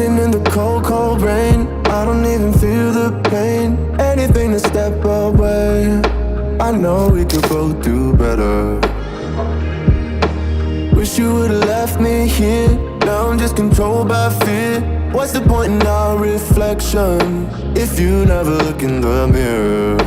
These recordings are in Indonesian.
Standing in the cold, cold rain, I don't even feel the pain. Anything to step away, I know we could both do better. Wish you would've left me here. Now I'm just controlled by fear. What's the point in our reflection if you never look in the mirror?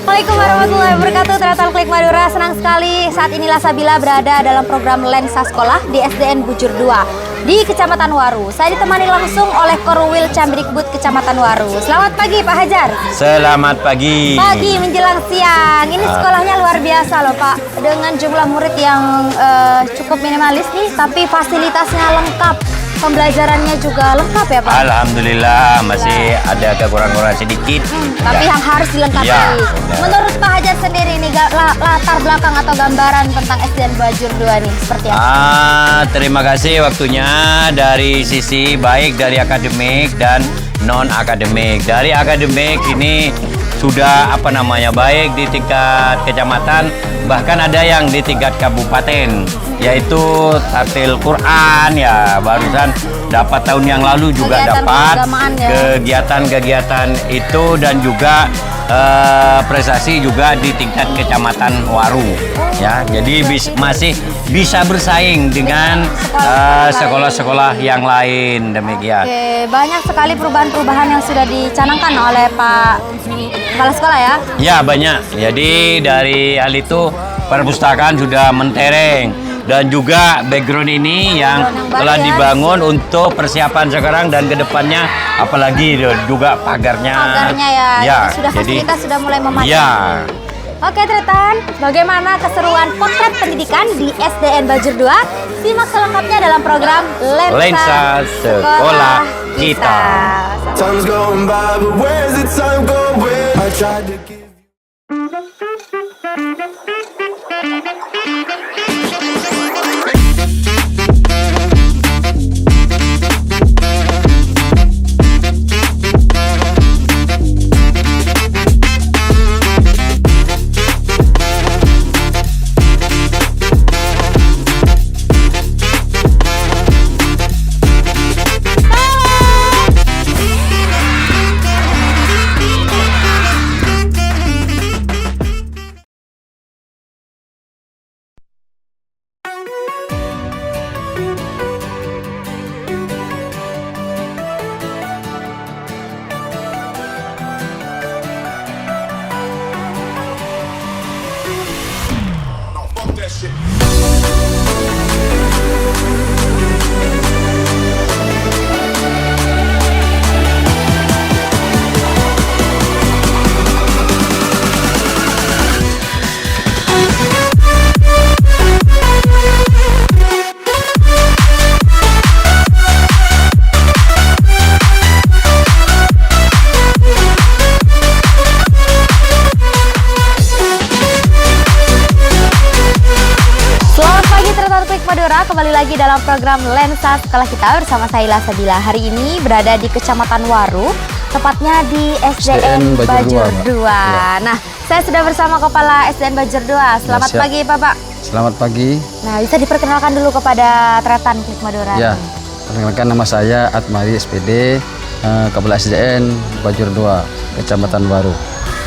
Assalamualaikum warahmatullahi wabarakatuh. Tretan Klik Madura, senang sekali saat ini Sabila berada dalam program Lensa Sekolah di SDN Bujur 2 di Kecamatan Waru. Saya ditemani langsung oleh Korwil Cambridikbud Kecamatan Waru. Selamat pagi Pak Hajar. Selamat pagi. Pagi menjelang siang. Ini sekolahnya luar biasa loh Pak, dengan jumlah murid yang cukup minimalis nih, tapi fasilitasnya lengkap. Pembelajarannya juga lengkap ya Pak? Alhamdulillah, masih ada kekurangan sedikit. Tapi yang harus dilengkapi. Ya, menurut Pak Hajar sendiri nih, latar belakang atau gambaran tentang SDN Bujur 2 nih seperti apa? Terima kasih waktunya dari sisi baik dari akademik dan non akademik. Dari akademik ini sudah baik di tingkat kecamatan, bahkan ada yang di tingkat kabupaten, yaitu Tartil Quran ya, barusan dapat tahun yang lalu juga dapat kegiatan-kegiatan itu, dan juga prestasi juga di tingkat kecamatan Waru ya. Jadi masih bisa bersaing dengan sekolah-sekolah yang lain, demikian. Oke, banyak sekali perubahan-perubahan yang sudah dicanangkan oleh Pak Kepala Sekolah ya? Ya, banyak. Jadi dari hal itu perpustakaan sudah mentereng, dan juga background ini yang telah dibangun untuk persiapan sekarang dan kedepannya, apalagi juga pagarnya. Pagarnya ya, sudah fasilitas sudah mulai memadai. Ya. Oke Tretan, bagaimana keseruan potret pendidikan di SDN Bujur 2? Simak selengkapnya dalam program Lensa Sekolah Kita. Time's going by, but where's the time going? I tried to give Madura, kembali lagi dalam program Lensa Sekolah Kita bersama saya Sabila. Hari ini berada di Kecamatan Waru, tepatnya di SDN Bujur 2. Ya. Nah, saya sudah bersama Kepala SDN Bujur 2. Selamat pagi Bapak. Selamat pagi. Nah, bisa diperkenalkan dulu kepada Tretan Klik Madura. Ya, perkenalkan nama saya Atmari SPD, Kepala SDN Bujur 2, Kecamatan Waru.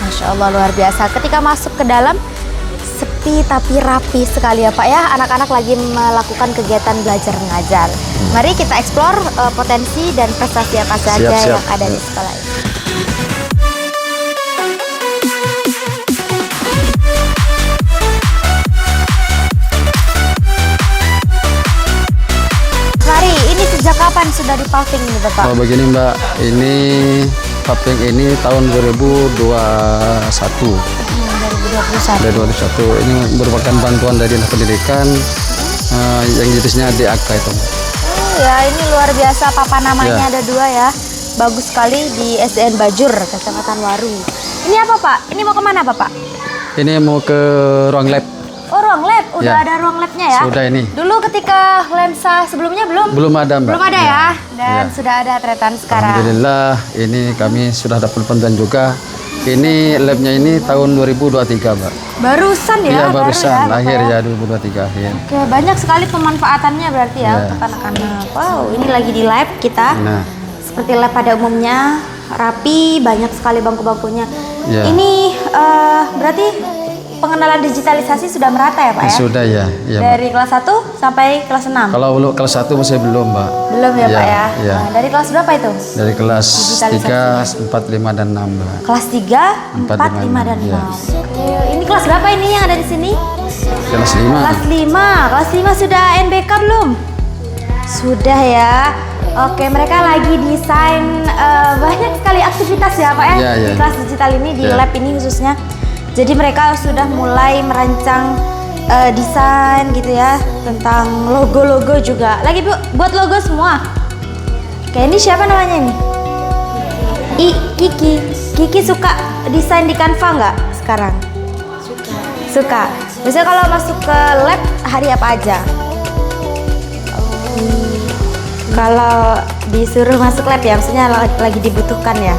Masya Allah, luar biasa. Ketika masuk ke dalam, sepi tapi rapi sekali ya Pak ya. Anak-anak lagi melakukan kegiatan belajar mengajar. Mari kita eksplor potensi dan prestasi apa saja yang ada di sekolah ini. Mari, ini sejak kapan sudah dipaving nih Bapak? Oh begini Mbak, ini paving ini tahun 2021. 2021 ini merupakan bantuan dari Dinas Pendidikan yang jenisnya DAK itu. Ya, ini luar biasa, papan namanya ada 2 ya. Bagus sekali di SDN Bujur, Kecamatan Waru. Ini apa Pak? Ini mau kemana Bapak? Ini mau ke ruang lab. Oh, ruang lab, udah ada ruang labnya ya? Sudah ini. Dulu ketika lensa sebelumnya belum? Belum ada Mbak. Belum ada ya? Dan sudah ada Tretan sekarang. Alhamdulillah, ini kami sudah dapat bantuan juga Ini labnya ini tahun 2023, Mbak. Barusan ya? Iya, baru barusan ya, Bapak lahir ya? ya 2023 akhir. Oke, banyak sekali pemanfaatannya berarti ya Iya. untuk anak-anak. Wow, ini lagi di lab kita. Nah, Seperti lab pada umumnya, rapi, banyak sekali bangku-bangkunya. Iya. Ini berarti pengenalan digitalisasi sudah merata ya Pak ya? sudah ya. Iya, Mbak. Dari kelas 1 sampai kelas 6? Kalau kelas 1 masih belum, Mbak. Belum ya Iya, Pak ya? iya. Nah, dari kelas berapa itu? Dari kelas Digitalisasi. 3, 4, 5 dan 6, Mbak. Kelas 3, 4, 5, dan 6. Iya. Oke, ini kelas berapa ini yang ada di sini? Kelas 5. Kelas 5. Kelas 5 sudah NBK belum? Sudah ya. Oke, mereka lagi desain banyak sekali aktivitas ya Pak ya? Iya, iya. Di kelas digital ini, di Iya. lab ini khususnya. Jadi mereka sudah mulai merancang desain gitu ya, tentang logo-logo juga. Lagi buat logo semua. Oke, ini siapa namanya ini? Kiki. Kiki suka desain di Canva nggak sekarang? Suka. Biasanya kalau masuk ke lab hari apa aja? Kalau disuruh masuk lab ya, maksudnya lagi dibutuhkan ya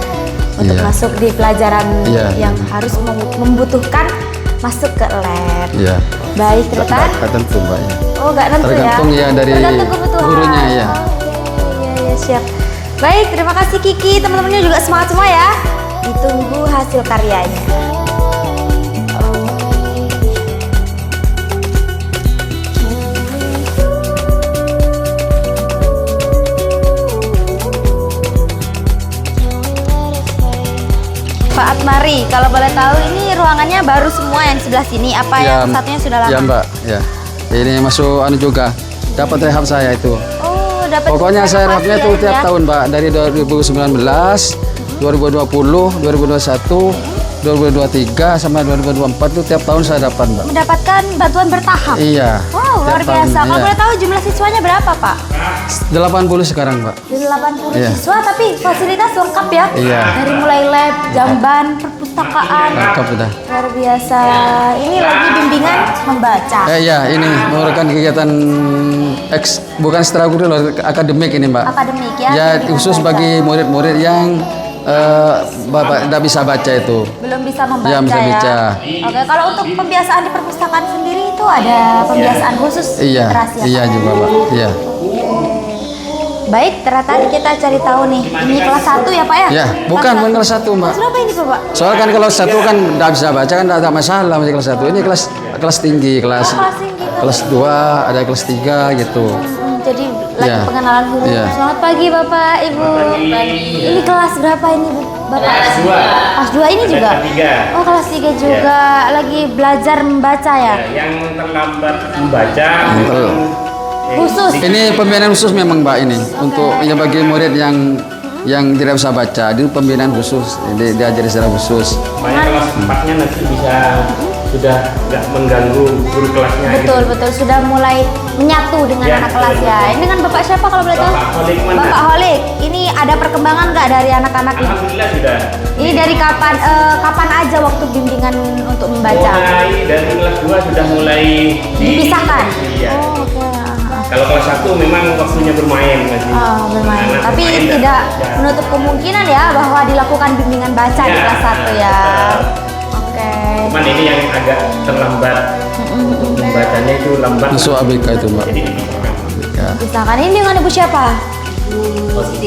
untuk Iya. masuk di pelajaran Iya. yang harus membutuhkan masuk ke lab. Iya. Baik, ternyata. Tak tentu, Mbak. Ya. Oh, nggak tentu Tergantung ya dari Tergantung kebutuhan. gurunya, ya. Oke, iya, siap. Baik, terima kasih Kiki. Teman-temannya juga semangat semua ya. Ditunggu hasil karyanya. Pak Atmari, kalau boleh tahu ini ruangannya baru semua yang sebelah sini. Apa yang satunya sudah lama? Ya, Mbak. Ya. Ini masuk anu juga. Dapat rehab saya itu. Oh, dapat. Pokoknya saya renovasi rehabnya ya tuh ini tiap ya? tahun, Mbak. Dari 2019, 2020, 2021, 2023 sama 2024 tuh tiap tahun saya dapat, Mbak. Mendapatkan bantuan bertahap. Iya. Wow, luar tiap tahun, biasa. Kalau iya. boleh tahu jumlah siswanya berapa, Pak? 80 sekarang, Mbak. Dari 80 Iya. siswa, tapi fasilitas lengkap ya. Iya. Dari mulai lab, jamban, perpustakaan. Lengkap udah. Luar biasa. Ini lagi bimbingan membaca. Iya, ini merupakan kegiatan bukan ekstrakurikuler, akademik ini, Mbak. Akademik ya. Ya, bimbingan khusus baca. bagi murid-murid yang Bapak tidak bisa baca itu. Belum bisa membaca Ya, bisa baca. Oke, kalau untuk pembiasaan di perpustakaan sendiri itu ada pembiasaan khusus Iya, literasi ya, iya Pak? juga, Pak. Iya. Baik, ternyata kita cari tahu nih. Ini kelas 1 ya, Pak ya? Ya, bukan kelas 1, Mbak. Kelas berapa ini, Pak? Soalnya kan kelas 1 kan tidak bisa baca kan tidak ada masalah masih kelas 1. Ini kelas tinggi, kelas kelas tinggi. kelas 2, ada kelas 3 gitu. Jadi lagi Iya. pengenalan guru. Iya. Selamat pagi Bapak, Ibu. Ini kelas berapa ini, Bu? Bapak? Kelas 2. Kelas 2 ini juga? Kelas 3. Oh, kelas 3 juga. Lagi belajar membaca ya? Yang terlambat membaca Khusus. Ini pembinaan khusus memang, Mbak, ini untuk yang bagi murid yang tidak bisa baca, itu pembinaan khusus, diajari secara khusus. makanya kelas 4-nya nanti bisa sudah nggak mengganggu guru kelasnya. Betul, betul. Sudah mulai menyatu dengan Ya, anak kelas betul. ya. Ini dengan Bapak siapa kalau boleh tahu? Bapak Holik mana? Bapak Holik. Ini ada perkembangan nggak dari anak-anak ini? Alhamdulillah sudah. Ini dari kapan aja waktu bimbingan untuk membaca? Mulai dari kelas 2 sudah mulai Dipisahkan? Iya. Oh, oke. Kalau kelas 1 memang waktunya bermain masih. Oh, bermain. Anak Tapi bermain tidak ya. menutup kemungkinan ya bahwa dilakukan bimbingan baca di Ya, kelas 1 ya. betul. Oke. Cuman ini yang agak terlambat. Membacanya itu lambat. Masuk ABK itu, Mbak. Jadi dipisahkan. Ya. Misalkan ini dengan Ibu siapa? Oke,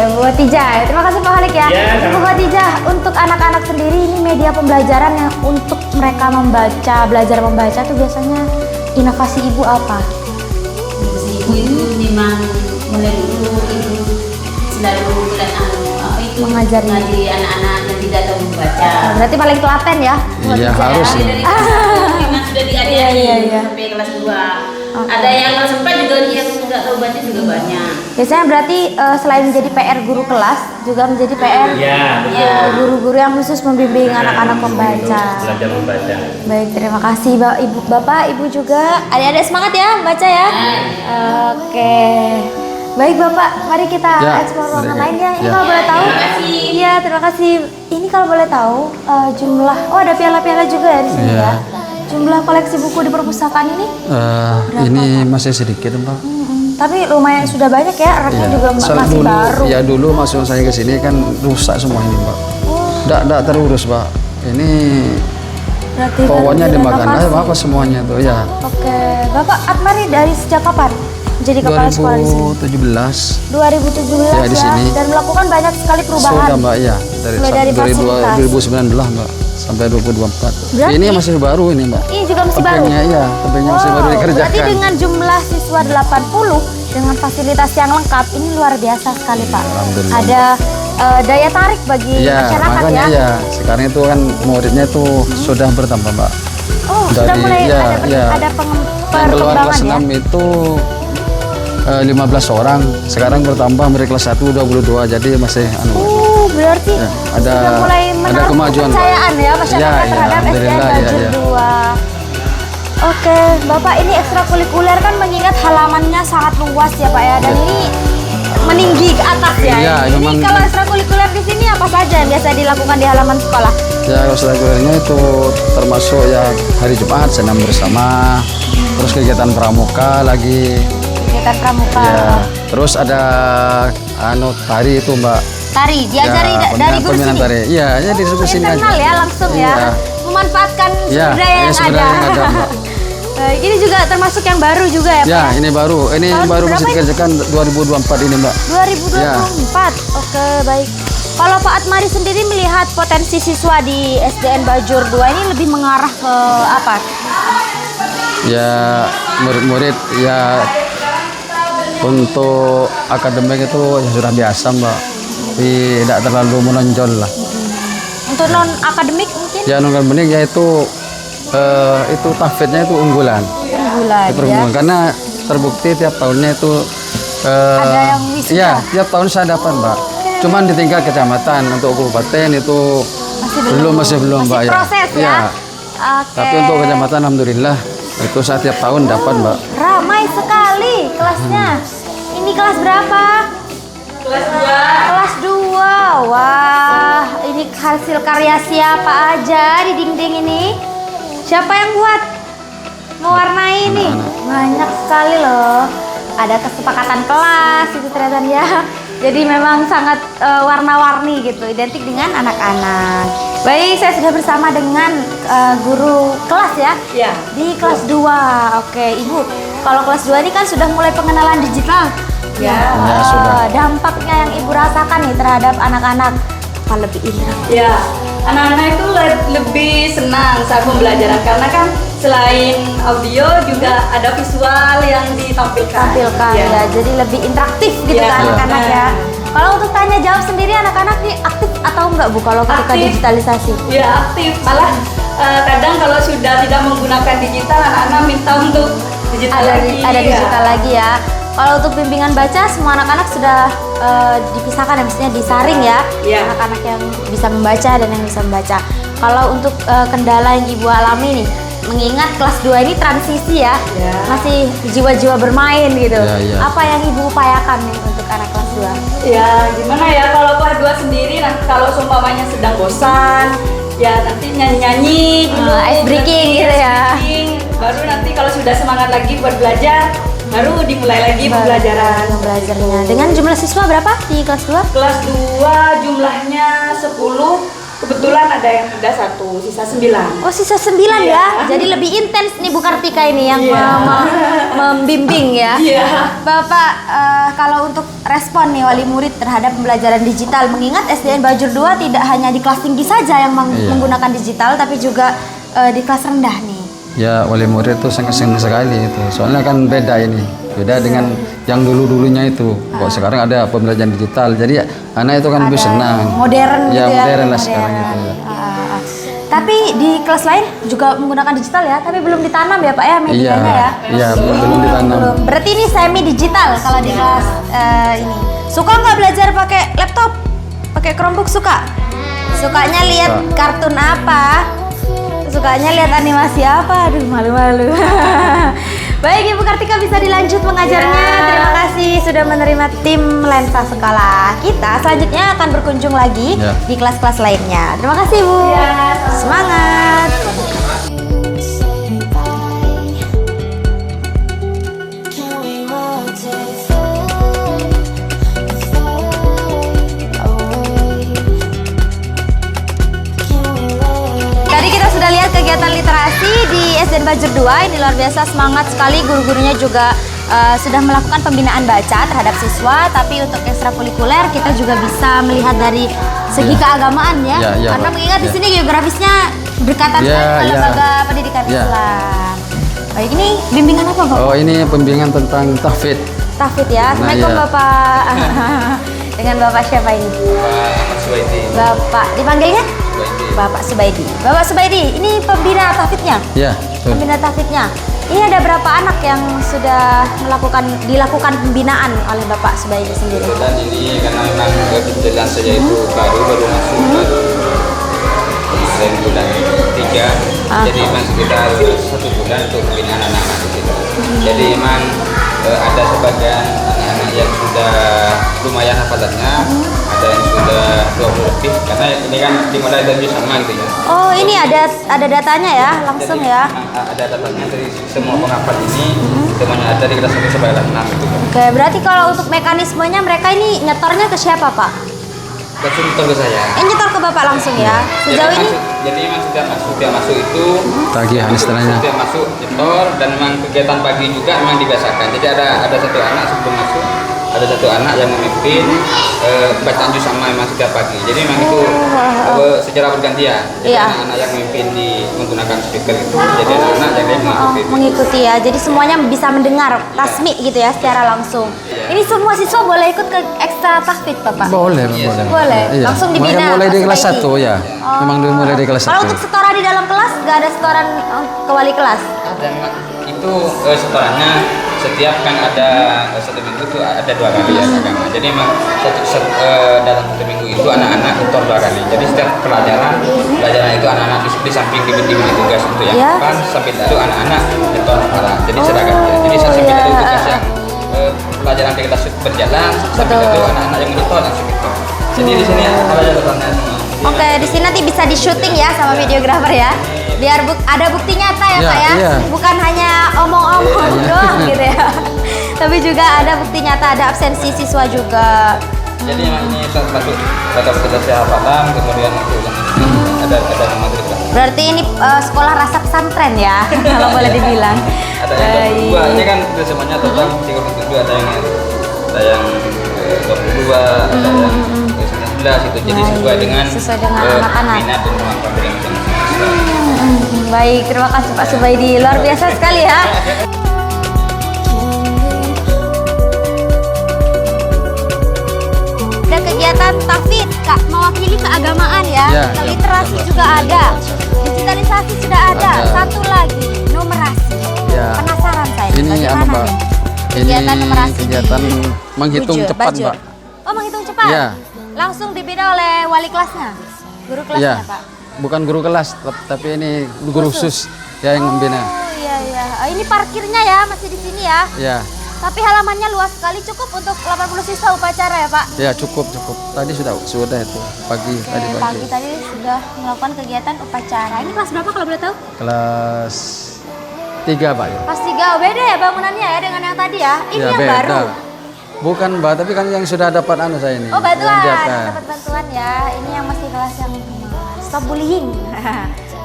Bu Khotijah. Terima kasih Pak Halik ya. Ya, Bu Khotijah, untuk anak-anak sendiri ini media pembelajaran yang untuk mereka membaca, belajar membaca tuh biasanya inovasi Ibu apa? Ibu itu memang mulai dulu ibu selalu Mengajari. anak-anak yang tidak tahu membaca. Berarti paling telaten ya? Bu Iya, Khotijah harus ya? ya. Dari kelas 1 memang sudah diajari Iya. sampai kelas 2. Ada yang kelas 4 juga yang nggak tahu baca juga banyak. Biasanya berarti selain menjadi PR guru kelas, juga menjadi PR Ya, Ya. guru-guru yang khusus membimbing anak-anak membaca. belajar membaca. Baik, terima kasih Ibu, Bapak, Ibu juga. Adik-adik semangat ya membaca ya. Oke. Baik Bapak, mari kita Ya, eksplor ruangan mari. lain ya. Ini Ya. kalau boleh tahu. Iya, terima kasih. Ini kalau boleh tahu jumlah, oh ada piala-piala juga ya di sini Iya. ya. Jumlah koleksi buku di perpustakaan ini, Ini masih sedikit, Mbak. tapi lumayan sudah banyak ya. Raknya juga Soal masih dulu, baru. ya dulu masuk saya ke sini kan rusak semua ini, Mbak. Nggak terurus, Pak. Ini Berarti pokoknya baru dimakan aja direnovasi. Bapak semuanya tuh ya. Oke, Bapak Atmari dari sejak kapan jadi kepala sekolah di sini? 2017. 2017 Ya, di sini. dan melakukan banyak sekali perubahan. Sudah, Mbak, ya. Mulai dari fasilitas. 2019, Mbak, sampai 2024. Berarti- Ini masih baru ini, Mbak. Ini juga masih baru. Tebingnya, iya, tebingnya masih baru Berarti dikerjakan. dengan jumlah siswa 80 dengan fasilitas yang lengkap ini luar biasa sekali, Pak. Alhamdulillah. Ada daya tarik bagi Iya, masyarakat makanya ya. ya. Sekarang itu kan muridnya itu sudah bertambah, Mbak. Oh, sudah mulai ya, ada ya. ada Yang keluar kelas perkembangan ya. 6 itu 15 orang. Sekarang bertambah murid kelas 1 22. Jadi masih Berarti Ya, ada- sudah mulai ada menaruh kemajuan, Pak. kepercayaan ya masyarakat Ya, ya, terhadap SDN alhamdulillah, ya, Bajur ya. 2. Oke, Bapak, ini ekstrakurikuler kan mengingat halamannya sangat luas ya, Pak ya, dan ini meninggi ke atas ya. Iya, Ini memang- kalau ekstrakurikuler di sini apa saja yang biasa dilakukan di halaman sekolah? ya ekstrakurikulernya itu termasuk ya hari Jumat senam bersama, terus kegiatan pramuka lagi, Kegiatan pramuka. ya terus ada tari itu, Mbak. Tari diajari Ya, dari guru pembinaan sini. tari. Iya, ya di sini Internal aja. ya langsung Iya. ya. Memanfaatkan sumber Iya, daya yang sumber ada. daya yang ada, Mbak. Ini juga termasuk yang baru juga ya, Pak? Ya, ini baru. Ini Tahun baru berapa masih ini? dikerjakan 2024 ini, Mbak. 2024. Oke, baik. Kalau Pak Atmari sendiri melihat potensi siswa di SDN Bajur 2 ini lebih mengarah ke apa? Ya murid-murid ya untuk akademik itu ya sudah biasa, Mbak. Tidak terlalu menonjol lah. Untuk non akademik mungkin Ya non-akademik ya itu tahfidnya itu unggulan. unggulan Itu ya. unggulan karena terbukti tiap tahunnya itu Ada yang wisuda. Iya, tiap tahun saya dapat, Mbak. Cuman di tingkat kecamatan untuk kabupaten itu masih belum, Mbak, ya. proses ya. Iya. Oke. Tapi untuk kecamatan alhamdulillah itu saya tiap tahun dapat, Mbak. Ramai sekali kelasnya. Ini kelas berapa? Kelas 2. Kelas 2. Wah, ini hasil karya siapa aja di dinding ini? Siapa yang buat? Mewarnai ini. Banyak sekali loh. Ada kesepakatan kelas itu ternyata ya. Jadi memang sangat warna-warni gitu, identik dengan anak-anak. Baik, saya sudah bersama dengan guru kelas ya. Iya. Di kelas 2. Oke, Ibu. Kalau kelas 2 ini kan sudah mulai pengenalan digital. Ya. Ya, sudah. Dampaknya yang Ibu rasakan nih terhadap anak-anak apa lebih indah? Ya, anak-anak itu lebih senang saat pembelajaran karena kan selain audio juga ada visual yang ditampilkan. Ya, jadi lebih interaktif gitu Ya. kan anak-anak ya. Kalau untuk tanya jawab sendiri anak-anak nih aktif atau enggak Bu kalau ketika Aktif. digitalisasi? Ya, aktif. Malah kadang kalau sudah tidak menggunakan digital, anak-anak minta untuk digital lagi. Ada ya. digital lagi ya. Kalau untuk bimbingan baca semua anak-anak sudah dipisahkan ya, maksudnya disaring ya. Iya. Anak-anak yang bisa membaca dan yang bisa membaca. Kalau untuk kendala yang Ibu alami nih, mengingat kelas 2 ini transisi ya, Ya. masih jiwa-jiwa bermain gitu. Ya, ya. Apa yang Ibu upayakan nih untuk anak kelas 2? Ya, gimana ya kalau kelas 2 sendiri nanti kalau seumpamanya sedang bosan, ya nanti nyanyi-nyanyi dulu. Ice breaking nanti gitu ice ya. breaking. Baru nanti kalau sudah semangat lagi buat belajar, baru dimulai lagi pembelajaran. Belajarnya. Dengan jumlah siswa berapa di kelas 2? Kelas 2 jumlahnya 10, kebetulan ada yang udah 1, sisa 9. Oh, sisa 9 Iya. ya. Jadi lebih intens nih Bu Kartika ini yang Iya. membimbing ya. Iya. Bapak, kalau untuk respon nih wali murid terhadap pembelajaran digital, mengingat SDN Bajur 2 tidak hanya di kelas tinggi saja yang Iya. menggunakan digital, tapi juga di kelas rendah nih. Ya wali murid itu sangat senang sekali itu. Soalnya kan beda ini. Beda dengan yang dulu-dulunya itu. Kok sekarang ada pembelajaran digital. Jadi anak itu kan lebih senang. Modern Ya, gitu ya. modern lah lebih sekarang modern. itu. Tapi di kelas lain juga menggunakan digital ya, tapi belum ditanam ya Pak ya medianya ya. Iya, belum ditanam. Belum. Berarti ini semi digital kalau di kelas ini. Suka nggak belajar pakai laptop? Pakai Chromebook suka? Sukanya lihat Suka. kartun apa? Sukanya lihat animasi apa? Aduh, malu-malu. Baik, Ibu Kartika bisa dilanjut mengajarnya. Terima kasih sudah menerima tim Lensa Sekolah kita. Selanjutnya akan berkunjung lagi Ya. di kelas-kelas lainnya. Terima kasih, Bu. Semangat. di SDN Bajur 2 ini luar biasa semangat sekali, guru-gurunya juga sudah melakukan pembinaan baca terhadap siswa, tapi untuk ekstrakurikuler kita juga bisa melihat dari segi keagamaan ya. Karena mengingat di sini geografisnya berkaitan dengan lembaga pendidikan Islam. Baik, ini bimbingan apa Bapak? Oh, ini pembimbingan tentang tahfidz. Tahfidz ya. Assalamualaikum Bapak. Dengan Bapak siapa ini? Bapak Subaidi. Bapak dipanggilnya? Bapak Subaidi. Bapak Subaidi, ini pembina tahfidznya? Ya, Pembina tahfidznya. Ini ada berapa anak yang sudah dilakukan pembinaan oleh Bapak Subaidi sendiri? Dan ini karena memang kebetulan saya itu baru masuk kemarin bulan 3, jadi memang sekitar 1 bulan untuk pembinaan anak-anak di situ. Jadi memang ada sebagian anak-anak yang sudah lumayan hafalannya, ada yang sudah 20 lebih, karena ini kan dimulai dari sama gitu ya. Oh, ini ada datanya ya, langsung Jadi, ya. ada datanya dari semua penghafal ini, semuanya ada di kelas 1 sampai kelas 6 gitu. Oke, berarti kalau untuk mekanismenya mereka ini nyetornya ke siapa Pak? Langsung ke saya. Nyetor ke Bapak langsung ya. Sejauh ini? Jadi memang sudah masuk itu tagihan istilahnya. sudah masuk nyetor, dan memang kegiatan pagi juga memang dibiasakan. Jadi ada satu anak sebelum masuk, ada satu anak yang memimpin bacaan juz sama memang setiap pagi. Jadi memang itu secara bergantian. Jadi anak-anak yang memimpin menggunakan speaker itu, jadi anak-anak yang mengikuti. Mengikuti ya. Jadi semuanya bisa mendengar tasmi gitu ya secara langsung. Ini semua siswa boleh ikut ke ekstra tahfidz Bapak? Boleh. Iya. Langsung dibina. Mereka mulai di Pak kelas Subaidi? 1 ya. Memang mulai di kelas 1. Kalau untuk setoran di dalam kelas nggak ada setoran ke wali kelas? Dan itu setorannya setiap kan ada 1 minggu itu ada 2 kali ya agama. Jadi memang dalam 1 minggu itu anak-anak nyetor 2 kali. Jadi setiap pelajaran itu anak-anak di samping diberi tugas untuk yang depan, sambil itu anak-anak nyetor hafalan. Jadi seragam. Jadi sambil itu tugas yang pelajaran di kelas berjalan, sambil itu anak-anak yang menyetor langsung itu. Jadi di sini ada catatannya semua. Oke, di sini nanti bisa di syuting ya sama videografer ya. Biar ada bukti nyata ya Pak ya. Bukan hanya omong-omong doang gitu ya. Tapi juga ada bukti nyata, ada absensi siswa juga. Jadi memang ini termasuk data hafalan, kemudian untuk ada materi. Berarti ini sekolah rasa pesantren ya, kalau boleh dibilang. Ada yang 22, ini kan semuanya total 37, ada yang 22, ada yang 19 itu. Jadi sesuai dengan anak-anak. minat dan kemampuan yang Baik, terima kasih Pak Subaidi, luar biasa sekali ya. Ada kegiatan tahfidz, Kak, mewakili keagamaan ya. Literasi juga ada, digitalisasi sudah ada. Satu lagi, numerasi. Penasaran saya. Ini apa? Kegiatan numerasi. Kegiatan menghitung cepat, Bajur. Mbak. Oh, menghitung cepat? Iya. Langsung dibina oleh wali kelasnya, guru kelasnya Pak. Bukan guru kelas, tapi ini guru khusus ya yang membina. Oh iya. Ini parkirnya ya, masih di sini ya? Ya. Tapi halamannya luas sekali, cukup untuk 80 siswa upacara ya Pak? Ya cukup. Tadi sudah itu pagi tadi sudah melakukan kegiatan upacara. Ini kelas berapa kalau boleh tahu? Kelas 3 Pak ya. Kelas 3, beda ya bangunannya ya dengan yang tadi ya? Ini Ya, yang beda. baru? Bukan Mbak, tapi kan yang sudah dapat saya ini. Oh bantuan, Yang dapat bantuan ya. Ini yang masih kelas yang stop bullying.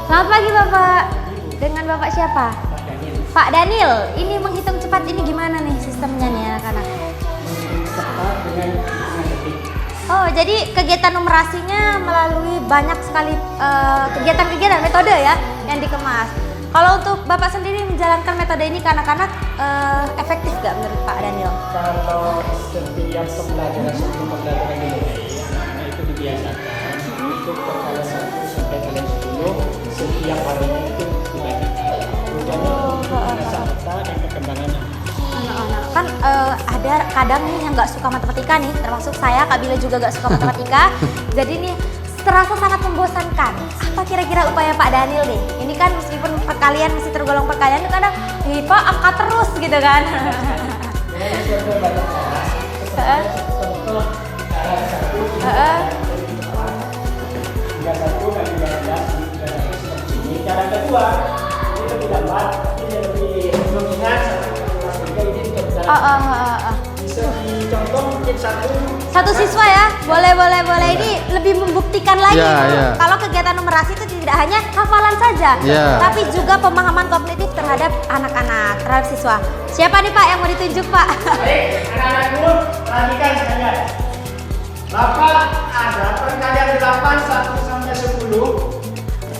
Selamat pagi Bapak. Dengan Bapak siapa? Pak Daniel. Ini menghitung cepat ini gimana nih sistemnya nih anak-anak? Oh, jadi kegiatan numerasinya melalui banyak sekali kegiatan-kegiatan metode ya yang dikemas. Kalau untuk Bapak sendiri menjalankan metode ini ke anak-anak efektif nggak menurut Pak Daniel? Kalau setiap pembelajaran sebelum pembelajaran ini itu dibiasakan untuk kalian 1 sampai kalian 10 setiap harinya itu dibagikan. Tujuannya rasa dan perkembangannya. Anak-anak kan ada kadang nih yang nggak suka matematika nih, termasuk saya, Kak Bila juga nggak suka matematika. Jadi nih terasa sangat membosankan. Apa kira-kira upaya Pak Daniel nih? Ini kan meskipun perkalian masih tergolong perkalian, kadang Pak angkat terus gitu kan. Cara kedua ini lebih lambat, ini lebih mengingat sampai kelas 3 ini untuk berjalan. Bisa contoh mungkin Satu siswa ya, boleh. Ini lebih membuktikan lagi Iya, Bu, iya. kalau kegiatan numerasi itu tidak hanya hafalan saja, Iya. tapi juga pemahaman kognitif terhadap anak-anak, terhadap siswa. Siapa nih Pak yang mau ditunjuk Pak? baik, anak-anakku perhatikan sekalian. Bapak ada perkalian 8 1 sampai 10.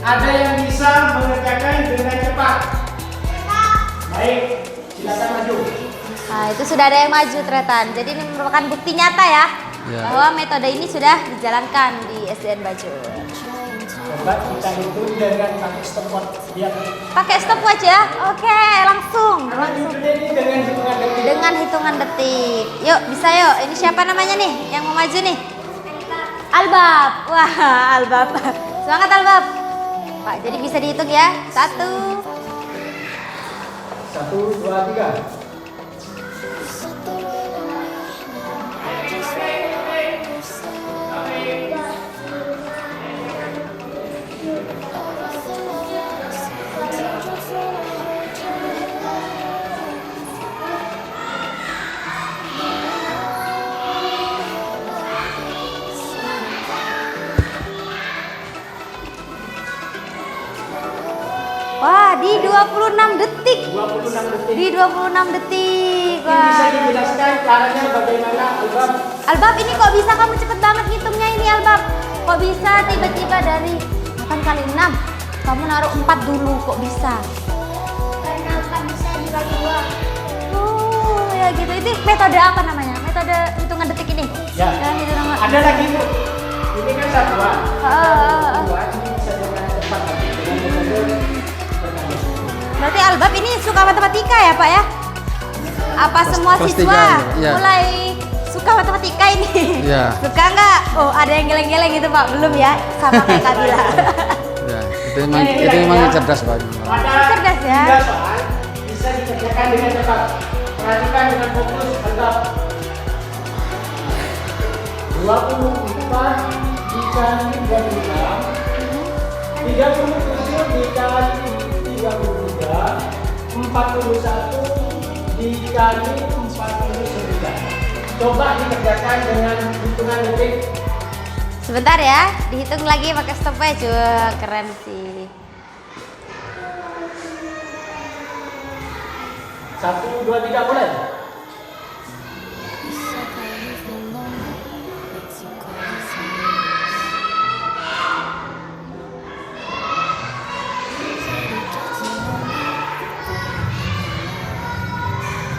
Ada yang bisa mengerjakan dengan cepat. Baik, silakan maju. Nah, itu sudah ada yang maju Tretan. Jadi ini merupakan bukti nyata ya, Ya. bahwa metode ini sudah dijalankan di SDN Bajur. Coba kita hitung dengan pakai stopwatch. Lihat. Pakai stopwatch ya? Oke, langsung. Karena hitungnya ini dengan hitungan detik. Dengan hitungan detik. Yuk, bisa yuk. Ini siapa namanya nih yang mau maju nih? Albab. Wah, Albab. Semangat Albab. Pak, jadi bisa dihitung ya. 1, 1, 2, 3. Wah, di 26 detik. 26 detik. Di 26 detik. Ini bisa Wah. dijelaskan caranya bagaimana Albab? Albab, ini kok bisa kamu cepet banget ngitungnya ini Albab? Kok bisa tiba-tiba dari 8 kali 6 kamu naruh 4 dulu, kok bisa? Karena 4 bisa dibagi 2. Oh, ya gitu. Itu metode apa namanya? Metode hitungan detik ini? Ya. Yang hitungan. Ada lagi Bu. Ini kan satuan. Ah. Dua ini bisa dengan cepat lagi dengan metode perkalian. Berarti Albab ini suka matematika ya Pak ya? Apa semua Kelas siswa tiga, ya. mulai suka matematika ini? Ya. Suka nggak? Oh, ada yang geleng-geleng gitu Pak? Belum ya? Sama kayak Kabila. Ya, itu memang cerdas Pak. Pada Cerdas ya. 3 soal bisa dikerjakan dengan cepat. Perhatikan dengan fokus Albab. 24 dikali 26, 37 dikali 33, 41 dikali 49. Coba dikerjakan dengan hitungan detik. Sebentar ya, dihitung lagi pakai stopwatch. Wah, keren sih. 1, 2, 3 mulai.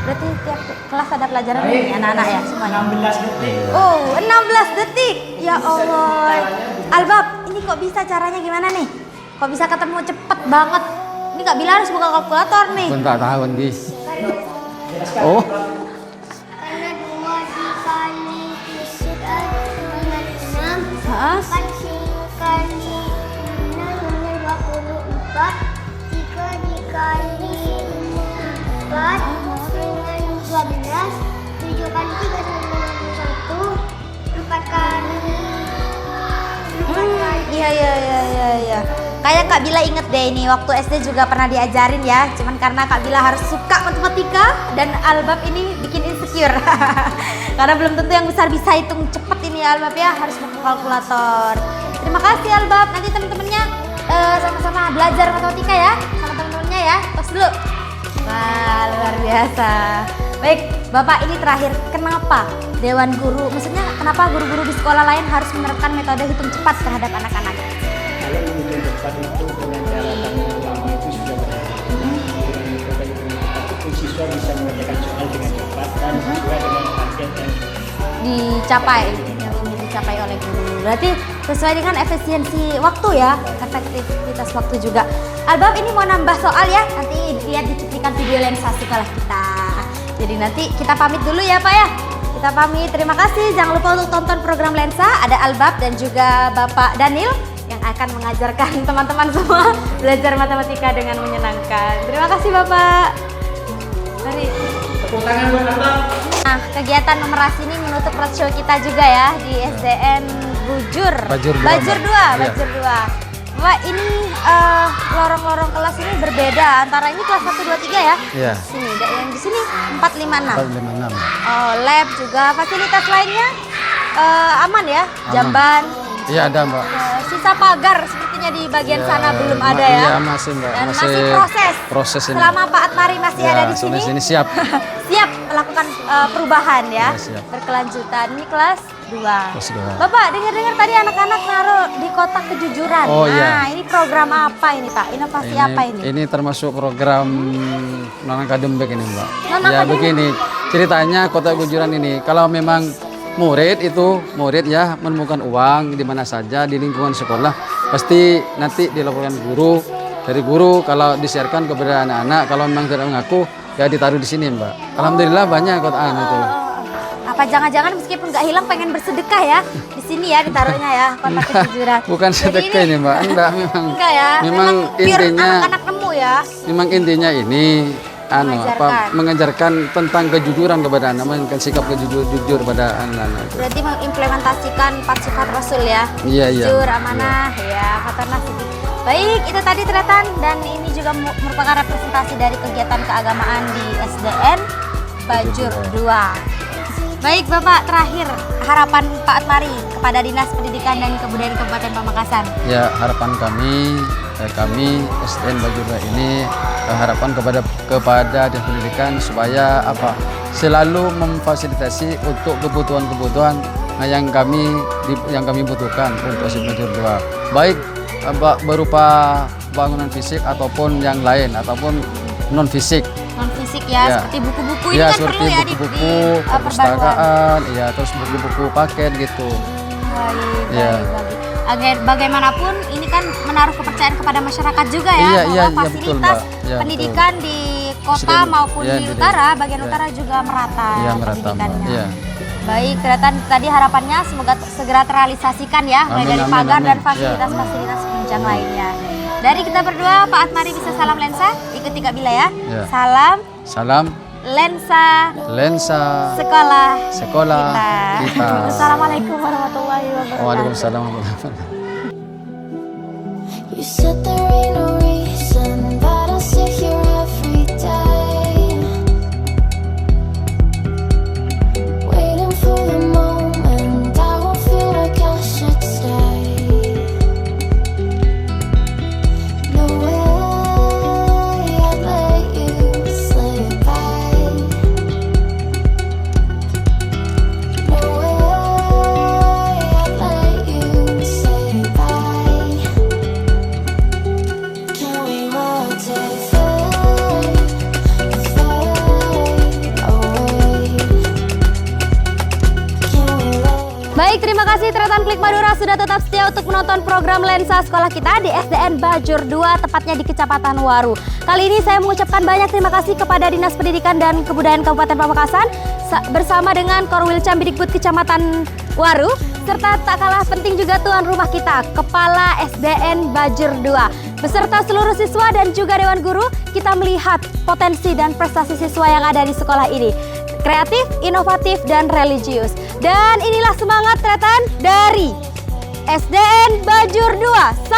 Berarti tiap kelas ada pelajaran ini anak-anak ya semuanya. 16 detik. Oh, 16 detik. Ya Allah. Albab, ini kok bisa caranya gimana nih? Kok bisa ketemu cepet banget? Ini Kak Bila harus buka kalkulator nih. Pun tak tahu nih. Jelaskan. Oh, Karena 2 dikali 6, Hah? 4 dikali 6 24, 3 dikali 4 dengan 12, 7 kali 3 sama 51, 4 kali Iya. Kayak Kak Bila inget deh ini waktu SD juga pernah diajarin ya. Cuman karena Kak Bila harus suka matematika dan Albab ini bikin insecure. Karena belum tentu yang besar bisa hitung cepet ini Albab ya, harus pakai kalkulator. Terima kasih Albab. Nanti temen-temennya sama-sama belajar matematika ya, sama temen-temennya ya. Tos dulu. Wah, luar biasa. Baik, Bapak ini terakhir, kenapa Dewan Guru, maksudnya kenapa guru-guru di sekolah lain harus menerapkan metode hitung cepat terhadap anak-anak? Kalau menghitung cepat itu dengan cara yang lama itu sudah berhasil. Dengan metode hitung cepat itu siswa bisa mengerjakan soal dengan cepat dan sesuai dengan target yang Dicapai, yang ingin dicapai oleh guru. Berarti sesuai dengan efisiensi waktu ya, efektivitas waktu juga. Albab ini mau nambah soal ya, nanti lihat di cuplikan video lensa sekolah kita. Jadi nanti kita pamit dulu ya Pak ya. Kita pamit, terima kasih. Jangan lupa untuk tonton program Lensa. Ada Albab dan juga Bapak Daniel yang akan mengajarkan teman-teman semua belajar matematika dengan menyenangkan. Terima kasih Bapak. Mari. tepuk tangan buat Albab. Nah, kegiatan numerasi ini menutup roadshow kita juga ya di SDN Bajur. Bajur 2, Bajur 2, Mbak. Iya. Bajur 2. Pak, ini lorong-lorong kelas ini berbeda antara ini kelas 1, 2, 3 ya? Iya. Sini, yang di sini 4, 5, 6. 456. Oh, lab juga. Fasilitas lainnya aman ya? Jamban. Iya ada Mbak. Sisa pagar sepertinya di bagian sana belum ada ya? Iya masih Mbak. Dan masih proses. Proses ini. Selama Pak Atmari masih ada di sini. Sini siap. Siap melakukan perubahan ya? Ya, siap. Berkelanjutan. Ini kelas 2. Kelas 2. Bapak, dengar-dengar tadi anak-anak naruh di kotak kejujuran. Oh, nah, iya. ini program apa ini Pak? Inovasi apa ini? Ini termasuk program non-akademik ini Mbak. Ya Non-akademik? begini, ceritanya kotak kejujuran ini, kalau memang murid ya menemukan uang di mana saja di lingkungan sekolah, pasti nanti dilaporkan guru. Dari guru kalau disiarkan kepada anak-anak, kalau memang tidak mengaku ya ditaruh di sini Mbak. Alhamdulillah banyak kotaan itu. Apa jangan-jangan meskipun nggak hilang pengen bersedekah ya? Di sini ya ditaruhnya ya kotak kejujuran. Bukan Jadi sedekah ini Mbak, enggak memang. Enggak ya? Memang biar intinya anak-anak nemu ya. Memang intinya ini Mengajarkan. mengajarkan tentang kejujuran kepada anak, mengajarkan sikap jujur pada anak-anak. Berarti mengimplementasikan 4 sifat Rasul ya. Iya, iya. Jujur, amanah, ya, khatar nafsi. Baik, itu tadi Tretan, dan ini juga merupakan representasi dari kegiatan keagamaan di SDN Bajur 2. Baik Bapak, terakhir harapan Pak Atmari kepada Dinas Pendidikan dan Kebudayaan Kabupaten Pamekasan. Ya, harapan kami SDN Bajur 2 ini harapan kepada Dinas Pendidikan supaya selalu memfasilitasi untuk kebutuhan-kebutuhan yang kami butuhkan untuk SDN Bajur 2. Baik berupa bangunan fisik ataupun yang lain ataupun non fisik. Non fisik ya, seperti buku-buku ini Ya, kan seperti perlu ya buku-buku, di perbaruan. perpustakaan, ya terus buku-buku paket gitu. Baik, Ya. baik. Agar bagaimanapun ini kan menaruh kepercayaan kepada masyarakat juga ya, Iya, bahwa iya, betul, fasilitas Mbak. Ya, pendidikan di kota Sudah, maupun ya, di di- utara, bagian ya. utara juga merata Iya, merata, Mbak. pendidikannya. Iya. Baik, kelihatan tadi harapannya semoga segera terrealisasikan ya, mulai Amin, dari amin, pagar amin. dan fasilitas-fasilitas penunjang lainnya. Dari kita berdua, Pak Atmari bisa salam lensa, ikuti Kak Bila ya. Ya. Salam lensa sekolah kita. Assalamualaikum warahmatullahi wabarakatuh. Waalaikumsalam warahmatullahi wabarakatuh. You said there ain't no reason, but I sit here every day, waiting for the moment I won't feel like I should stay. No way I'd let you slip by. No way I'd let you say bye. Can we let it fade away? Can we let Baik, terima kasih Tretan Klik Madura sudah tetap setia untuk menonton program Lensa Sekolah kita di SDN Bajur 2, tepatnya di Kecamatan Waru. Kali ini saya mengucapkan banyak terima kasih kepada Dinas Pendidikan dan Kebudayaan Kabupaten Pamekasan bersama dengan Korwil Cambidikbud Kecamatan Waru, serta tak kalah penting juga tuan rumah kita, Kepala SDN Bajur 2. Beserta seluruh siswa dan juga Dewan Guru, kita melihat potensi dan prestasi siswa yang ada di sekolah ini. Kreatif, inovatif, dan religius. Dan inilah semangat Tretan dari SDN Bajur 2.